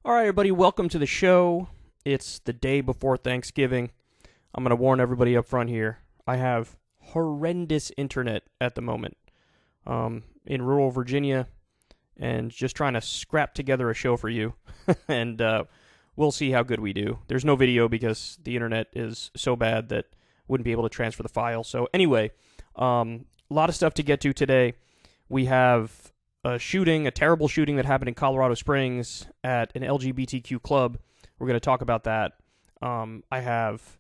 All right, everybody, welcome to the show. It's the day before Thanksgiving. I'm going to warn everybody up front here. I have horrendous internet at the moment in rural Virginia and just trying to scrap together a show for you. and we'll see how good we do. There's no video because the internet is so bad that wouldn't be able to transfer the file. So anyway, a lot of stuff to get to today. We have a terrible shooting that happened in Colorado Springs at an LGBTQ club. We're going to talk about that. I have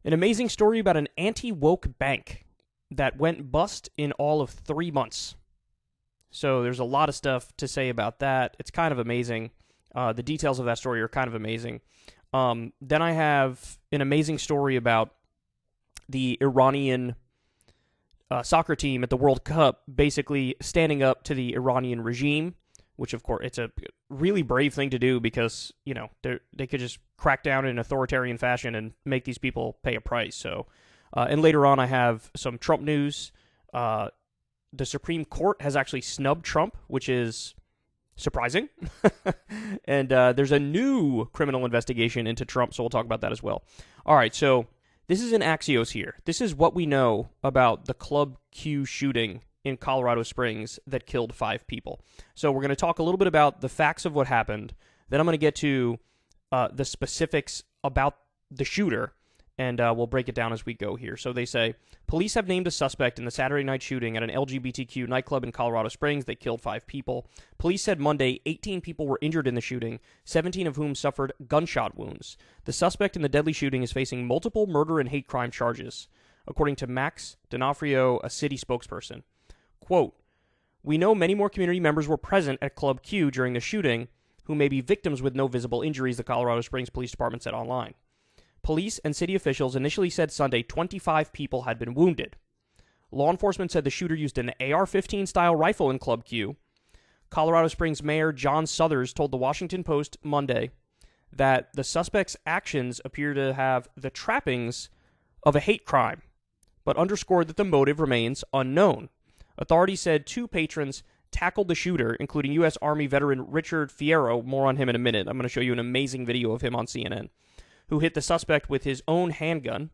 an amazing story about an anti-woke bank that went bust in all of 3 months. So there's a lot of stuff to say about that. It's kind of amazing. The details of that story are kind of amazing. Then I have an amazing story about the Iranian soccer team at the World Cup basically standing up to the Iranian regime, which, of course, it's a really brave thing to do because, you know, they could just crack down in authoritarian fashion and make these people pay a price. So, and later on, I have some Trump news. The Supreme Court has actually snubbed Trump, which is surprising. And there's a new criminal investigation into Trump, so we'll talk about that as well. All right, so this is an Axios here. This is what we know about the Club Q shooting in Colorado Springs that killed 5 people. So we're going to talk a little bit about the facts of what happened. Then I'm going to get to the specifics about the shooter, and we'll break it down as we go here. So they say, police have named a suspect in the Saturday night shooting at an LGBTQ nightclub in Colorado Springs that killed 5 people. Police said Monday 18 people were injured in the shooting, 17 of whom suffered gunshot wounds. The suspect in the deadly shooting is facing multiple murder and hate crime charges, according to Max D'Onofrio, a city spokesperson. Quote, "We know many more community members were present at Club Q during the shooting who may be victims with no visible injuries," the Colorado Springs Police Department said online. Police and city officials initially said Sunday 25 people had been wounded. Law enforcement said the shooter used an AR-15 style rifle in Club Q. Colorado Springs Mayor John Suthers told the Washington Post Monday that the suspect's actions appear to have the trappings of a hate crime, but underscored that the motive remains unknown. Authorities said 2 patrons tackled the shooter, including U.S. Army veteran Richard Fierro. More on him in a minute. I'm going to show you an amazing video of him on CNN, who hit the suspect with his own handgun.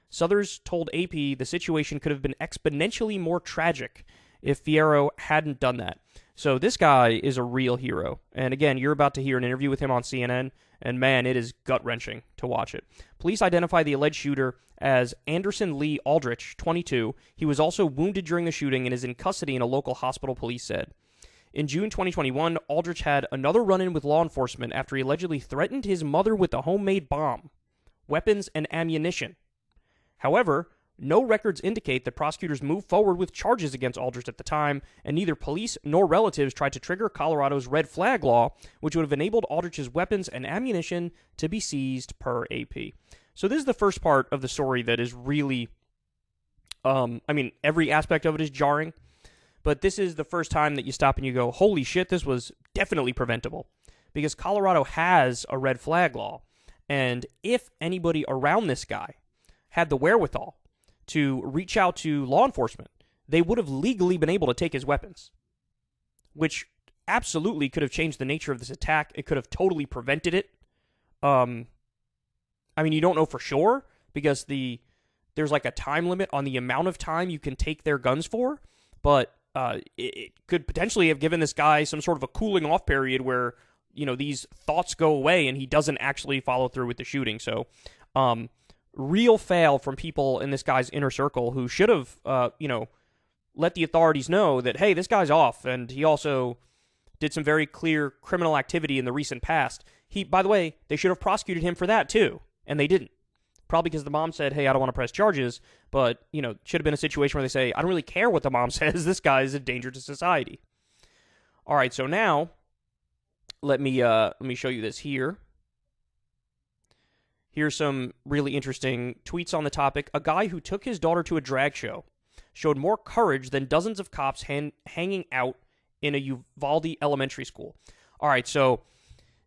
Suthers told AP the situation could have been exponentially more tragic if Fierro hadn't done that. So this guy is a real hero. And again, you're about to hear an interview with him on CNN, and man, it is gut-wrenching to watch it. Police identify the alleged shooter as Anderson Lee Aldrich, 22. He was also wounded during the shooting and is in custody in a local hospital, police said. In June 2021, Aldrich had another run-in with law enforcement after he allegedly threatened his mother with a homemade bomb, weapons, and ammunition. However, no records indicate that prosecutors moved forward with charges against Aldrich at the time, and neither police nor relatives tried to trigger Colorado's red flag law, which would have enabled Aldrich's weapons and ammunition to be seized per AP. So this is the first part of the story that is really, every aspect of it is jarring, but this is the first time that you stop and you go, holy shit, this was definitely preventable. Because Colorado has a red flag law, and if anybody around this guy had the wherewithal to reach out to law enforcement, they would have legally been able to take his weapons, which absolutely could have changed the nature of this attack. It could have totally prevented it. You don't know for sure because there's like a time limit on the amount of time you can take their guns for, but it could potentially have given this guy some sort of a cooling off period where, you know, these thoughts go away and he doesn't actually follow through with the shooting. So, real fail from people in this guy's inner circle who should have, let the authorities know that, hey, this guy's off, and he also did some very clear criminal activity in the recent past. By the way, they should have prosecuted him for that too, and they didn't. Probably because the mom said, hey, I don't want to press charges, but, you know, it should have been a situation where they say, I don't really care what the mom says, this guy is a danger to society. All right, so now, let me show you this here. Here's some really interesting tweets on the topic. A guy who took his daughter to a drag show showed more courage than dozens of cops hanging out in a Uvalde elementary school. All right, so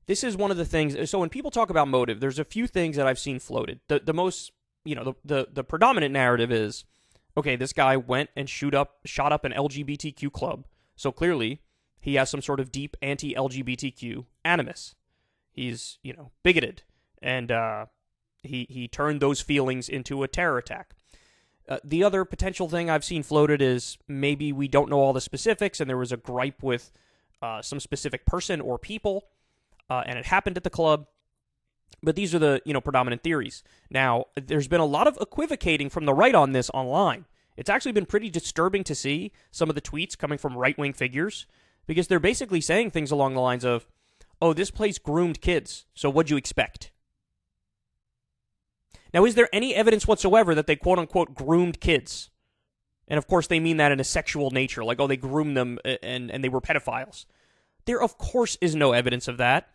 this is one of the things. So when people talk about motive, there's a few things that I've seen floated. The most, the predominant narrative is, okay, this guy went and shot up an LGBTQ club. So clearly he has some sort of deep anti-LGBTQ animus. He's, bigoted, and he turned those feelings into a terror attack. The other potential thing I've seen floated is maybe we don't know all the specifics, and there was a gripe with some specific person or people, and it happened at the club. But these are the, predominant theories. Now, there's been a lot of equivocating from the right on this online. It's actually been pretty disturbing to see some of the tweets coming from right-wing figures, because they're basically saying things along the lines of, oh, this place groomed kids, so what'd you expect? Now, is there any evidence whatsoever that they quote-unquote groomed kids? And of course they mean that in a sexual nature, like, oh, they groomed them and they were pedophiles. There, of course, is no evidence of that.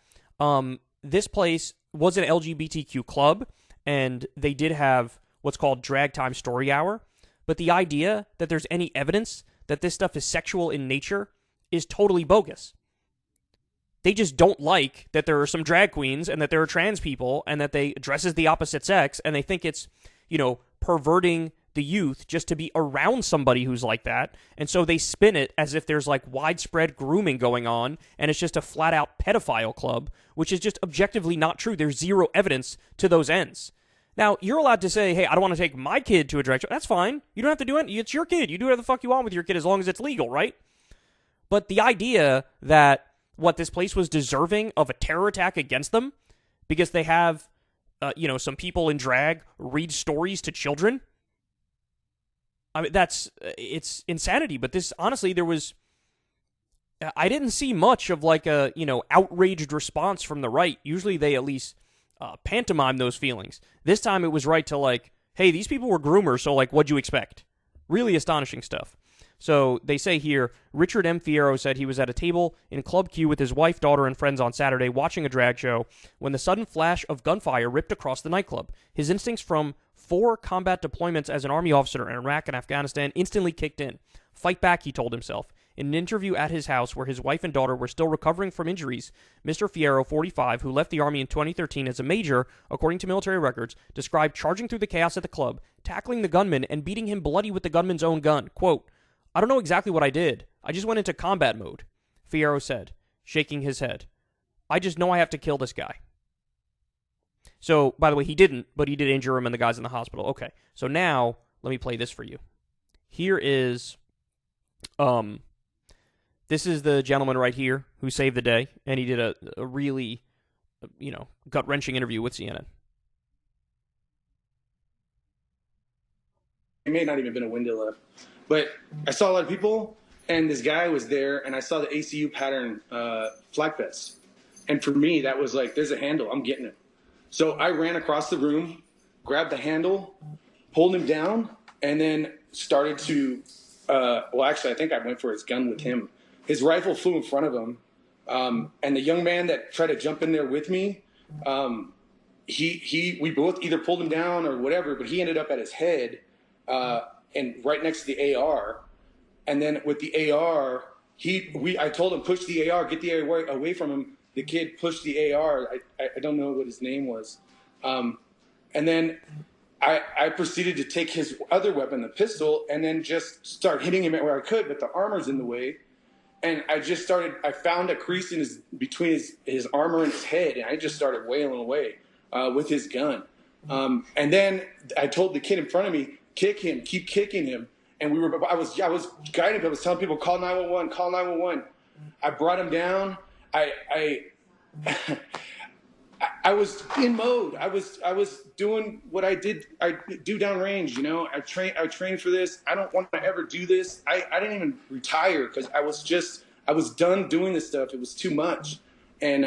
This place was an LGBTQ club, and they did have what's called drag time story hour. But the idea that there's any evidence that this stuff is sexual in nature is totally bogus. They just don't like that there are some drag queens and that there are trans people and that they dress as the opposite sex, and they think it's, perverting the youth just to be around somebody who's like that. And so they spin it as if there's like widespread grooming going on and it's just a flat out pedophile club, which is just objectively not true. There's zero evidence to those ends. Now, you're allowed to say, hey, I don't want to take my kid to a drag show. That's fine. You don't have to do it. It's your kid. You do whatever the fuck you want with your kid as long as it's legal, right? But the idea that this place was deserving of a terror attack against them because they have, some people in drag read stories to children. I mean, it's insanity. But this, honestly, I didn't see much of like a, outraged response from the right. Usually they at least pantomime those feelings. This time it was right to like, hey, these people were groomers, so like, what'd you expect? Really astonishing stuff. So they say here, Richard M. Fierro said he was at a table in Club Q with his wife, daughter, and friends on Saturday watching a drag show when the sudden flash of gunfire ripped across the nightclub. His instincts from 4 combat deployments as an Army officer in Iraq and Afghanistan instantly kicked in. Fight back, he told himself. In an interview at his house where his wife and daughter were still recovering from injuries, Mr. Fierro, 45, who left the Army in 2013 as a major, according to military records, described charging through the chaos at the club, tackling the gunman, and beating him bloody with the gunman's own gun. Quote, I don't know exactly what I did. I just went into combat mode, Fierro said, shaking his head. I just know I have to kill this guy. So, by the way, he didn't, but he did injure him and the guy's in the hospital. Okay, so now, let me play this for you. Here is, this is the gentleman right here who saved the day, and he did a really, gut-wrenching interview with CNN. It may not even been a window left. But I saw a lot of people, and this guy was there, and I saw the ACU pattern flak vest. And for me, that was like, there's a handle. I'm getting it. So I ran across the room, grabbed the handle, pulled him down, and then started to, actually, I think I went for his gun with him. His rifle flew in front of him, and the young man that tried to jump in there with me, we both either pulled him down or whatever, but he ended up at his head, and right next to the AR, and then with the AR, I told him, push the AR, get the AR away from him. The kid pushed the AR. I don't know what his name was. And then I proceeded to take his other weapon, the pistol, and then just start hitting him where I could, but the armor's in the way. And I found a crease between his armor and his head, and I just started wailing away with his gun. And then I told the kid in front of me, kick him, keep kicking him. And I was guiding people. I was telling people, call 911, call 911. I brought him down. I was in mode. I was doing what I do downrange. I trained for this. I don't want to ever do this. I didn't even retire because I was done doing this stuff. It was too much. And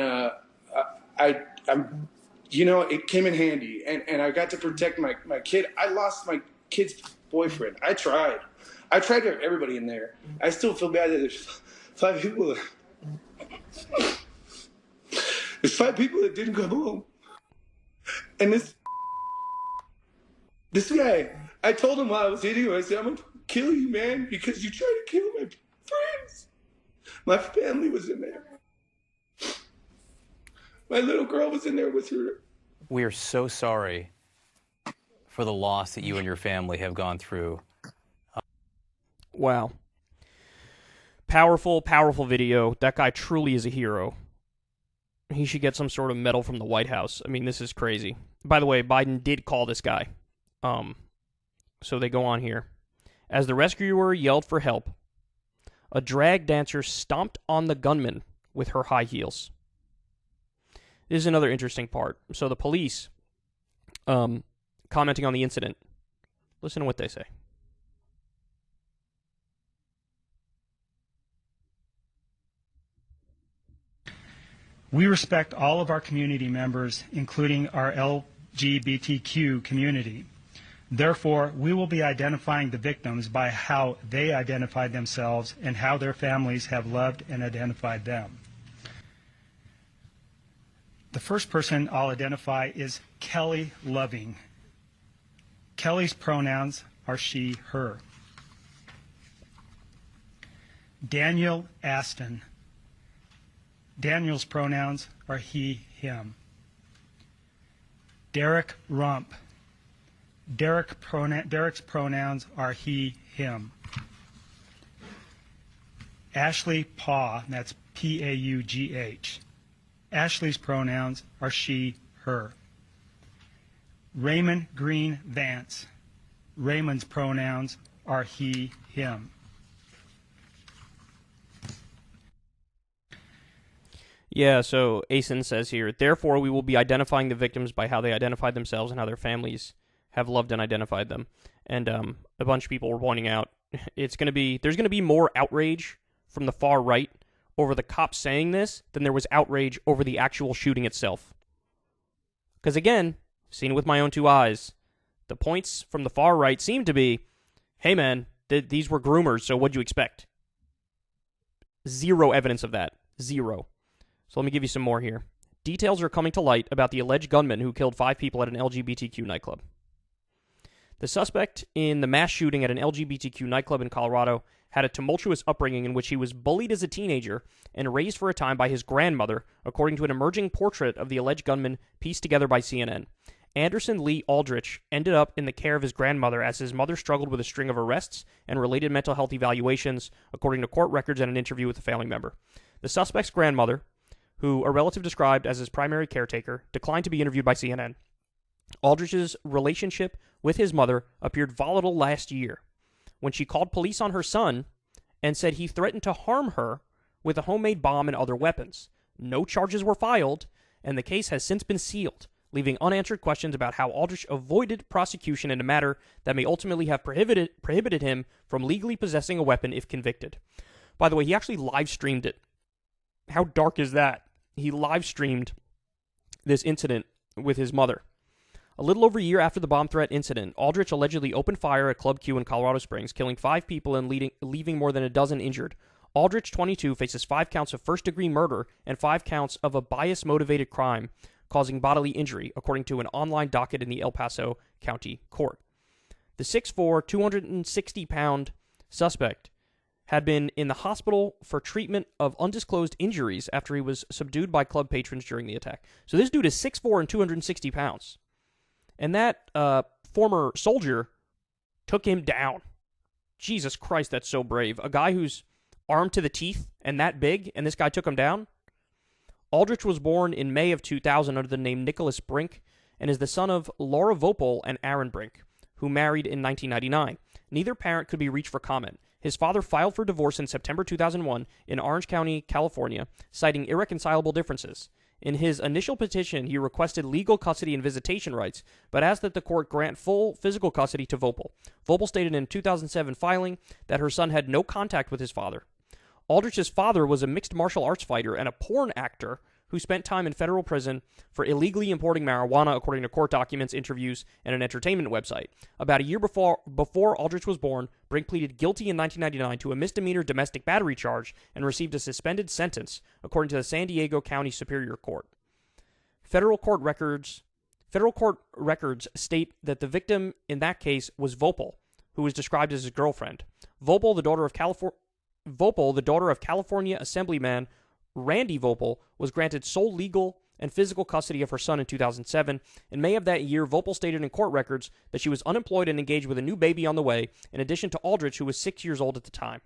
it came in handy. And I got to protect my kid. I lost my kid's boyfriend. I tried for everybody in there. I still feel bad that there's 5 people. There's 5 people that didn't come home. And this guy, I told him while I was hitting him, I said, I'm going to kill you, man, because you tried to kill my friends. My family was in there. My little girl was in there with her. We are so sorry for the loss that you and your family have gone through. Wow. Powerful, powerful video. That guy truly is a hero. He should get some sort of medal from the White House. I mean, this is crazy. By the way, Biden did call this guy. So they go on here. As the rescuer yelled for help, a drag dancer stomped on the gunman with her high heels. This is another interesting part. So the police, commenting on the incident, listen to what they say. We respect all of our community members, including our LGBTQ community. Therefore, we will be identifying the victims by how they identified themselves and how their families have loved and identified them. The first person I'll identify is Kelly Loving. Kelly's pronouns are she, her. Daniel Aston. Daniel's pronouns are he, him. Derek Rump. Derek's pronouns are he, him. Ashley Paugh, that's P-A-U-G-H. Ashley's pronouns are she, her. Raymond Green Vance. Raymond's pronouns are he, him. Yeah, so Asen says here, therefore we will be identifying the victims by how they identified themselves and how their families have loved and identified them. And a bunch of people were pointing out there's going to be more outrage from the far right over the cops saying this than there was outrage over the actual shooting itself. Because again, seen it with my own two eyes, the points from the far right seem to be, hey man, these were groomers, so what'd you expect? Zero evidence of that. Zero. So let me give you some more here. Details are coming to light about the alleged gunman who killed 5 people at an LGBTQ nightclub. The suspect in the mass shooting at an LGBTQ nightclub in Colorado had a tumultuous upbringing in which he was bullied as a teenager and raised for a time by his grandmother, according to an emerging portrait of the alleged gunman pieced together by CNN. Anderson Lee Aldrich ended up in the care of his grandmother as his mother struggled with a string of arrests and related mental health evaluations, according to court records and an interview with a family member. The suspect's grandmother, who a relative described as his primary caretaker, declined to be interviewed by CNN. Aldrich's relationship with his mother appeared volatile last year when she called police on her son and said he threatened to harm her with a homemade bomb and other weapons. No charges were filed, and the case has since been sealed, leaving unanswered questions about how Aldrich avoided prosecution in a matter that may ultimately have prohibited him from legally possessing a weapon if convicted. By the way, he actually live-streamed it. How dark is that? He live-streamed this incident with his mother. A little over a year after the bomb threat incident, Aldrich allegedly opened fire at Club Q in Colorado Springs, killing 5 people and leaving more than a dozen injured. Aldrich, 22, faces 5 counts of first-degree murder and 5 counts of a bias-motivated crime causing bodily injury, according to an online docket in the El Paso County Court. The 6'4", 260-pound suspect had been in the hospital for treatment of undisclosed injuries after he was subdued by club patrons during the attack. So this dude is 6'4" and 260 pounds. And that former soldier took him down. Jesus Christ, that's so brave. A guy who's armed to the teeth and that big, and this guy took him down? Aldrich was born in May of 2000 under the name Nicholas Brink and is the son of Laura Vopel and Aaron Brink, who married in 1999. Neither parent could be reached for comment. His father filed for divorce in September 2001 in Orange County, California, citing irreconcilable differences. In his initial petition, he requested legal custody and visitation rights, but asked that the court grant full physical custody to Vopel. Vopel stated in a 2007 filing that her son had no contact with his father. Aldrich's father was a mixed martial arts fighter and a porn actor who spent time in federal prison for illegally importing marijuana, according to court documents, interviews, and an entertainment website. About a year before Aldrich was born, Brink pleaded guilty in 1999 to a misdemeanor domestic battery charge and received a suspended sentence, according to the San Diego County Superior Court. Federal court records state that the victim in that case was Vopel, who was described as his girlfriend. Vopel, the daughter of California Assemblyman Randy Vopel, was granted sole legal and physical custody of her son in 2007. In May of that year, Vopel stated in court records that she was unemployed and engaged with a new baby on the way, in addition to Aldrich, who was 6 years old at the time.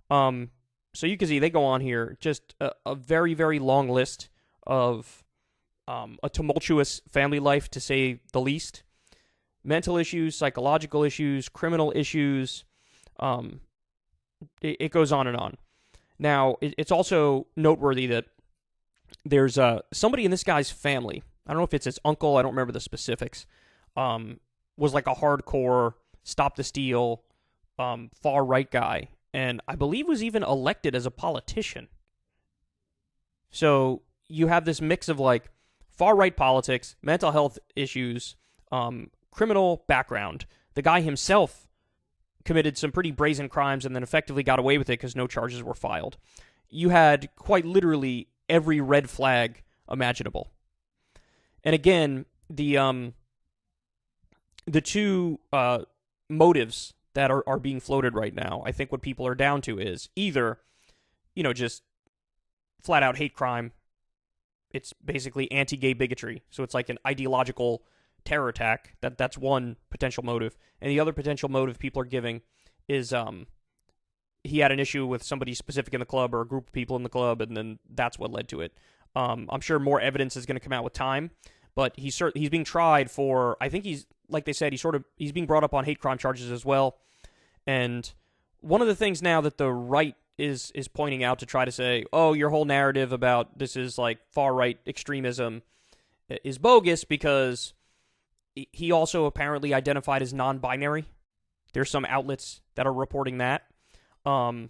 So you can see they go on here, just a very, very long list of a tumultuous family life, to say the least. Mental issues, psychological issues, criminal issues. It goes on and on. Now, it's also noteworthy that there's somebody in this guy's family, I don't know if it's his uncle, I don't remember the specifics, was like a hardcore stop the steal, far-right guy, and I believe was even elected as a politician. So you have this mix of like far-right politics, mental health issues, criminal background. The guy himself committed some pretty brazen crimes and then effectively got away with it because no charges were filed. You had quite literally every red flag imaginable. And again, the two motives that are being floated right now, I think what people are down to is either, just flat out hate crime. It's basically anti-gay bigotry. So it's like an ideological terror attack. That's one potential motive. And the other potential motive people are giving is he had an issue with somebody specific in the club or a group of people in the club, and then that's what led to it. I'm sure more evidence is going to come out with time, but he's being tried for, I think he's, like they said, he's being brought up on hate crime charges as well. And one of the things now that the right is pointing out to try to say, oh, your whole narrative about this is like far-right extremism is bogus, because he also apparently identified as non-binary. There's some outlets that are reporting that. I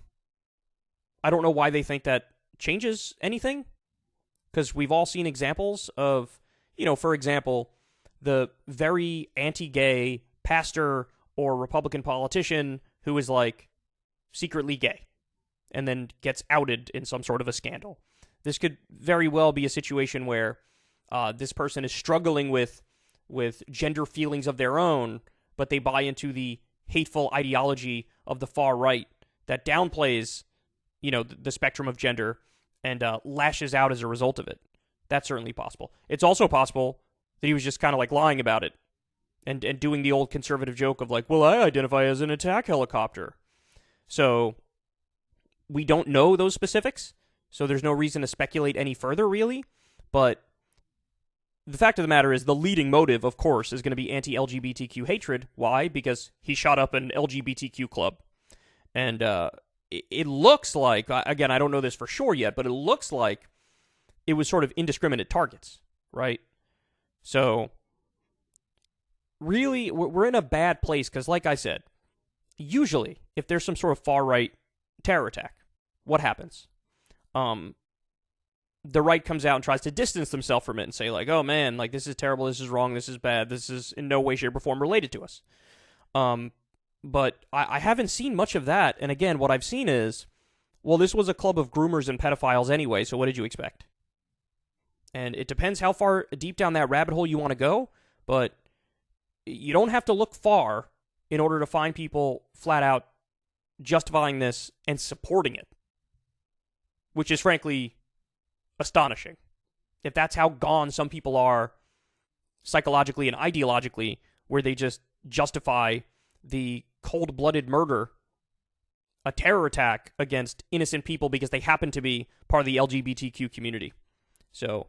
don't know why they think that changes anything, because we've all seen examples of, for example, the very anti-gay pastor or Republican politician who is like secretly gay and then gets outed in some sort of a scandal. This could very well be a situation where this person is struggling with gender feelings of their own, but they buy into the hateful ideology of the far right that downplays, the spectrum of gender and lashes out as a result of it. That's certainly possible. It's also possible that he was just kind of like lying about it and doing the old conservative joke of like, well, I identify as an attack helicopter. So we don't know those specifics, so there's no reason to speculate any further, really. But the fact of the matter is the leading motive, of course, is going to be anti-LGBTQ hatred. Why? Because he shot up an LGBTQ club. And it looks like, again, I don't know this for sure yet, but it looks like it was sort of indiscriminate targets, right? So really, we're in a bad place because, like I said, usually if there's some sort of far-right terror attack, what happens? The right comes out and tries to distance themselves from it and say, like, oh man, like, this is terrible, this is wrong, this is bad, this is in no way, shape, or form related to us. But I haven't seen much of that, and again, what I've seen is, well, this was a club of groomers and pedophiles anyway, so what did you expect? And it depends how far deep down that rabbit hole you want to go, but you don't have to look far in order to find people flat out justifying this and supporting it, which is frankly astonishing. If that's how gone some people are psychologically and ideologically, where they just justify the cold-blooded murder, a terror attack against innocent people because they happen to be part of the LGBTQ community. So,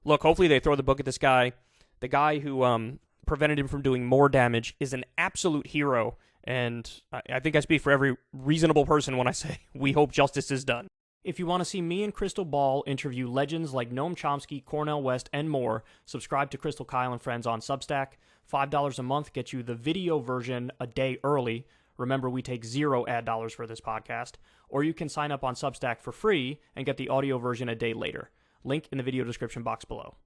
look, hopefully they throw the book at this guy. The guy who prevented him from doing more damage is an absolute hero, and I think I speak for every reasonable person when I say we hope justice is done. If you want to see me and Crystal Ball interview legends like Noam Chomsky, Cornel West, and more, subscribe to Crystal, Kyle, and Friends on Substack. $5 a month gets you the video version a day early. Remember, we take 0 ad dollars for this podcast. Or you can sign up on Substack for free and get the audio version a day later. Link in the video description box below.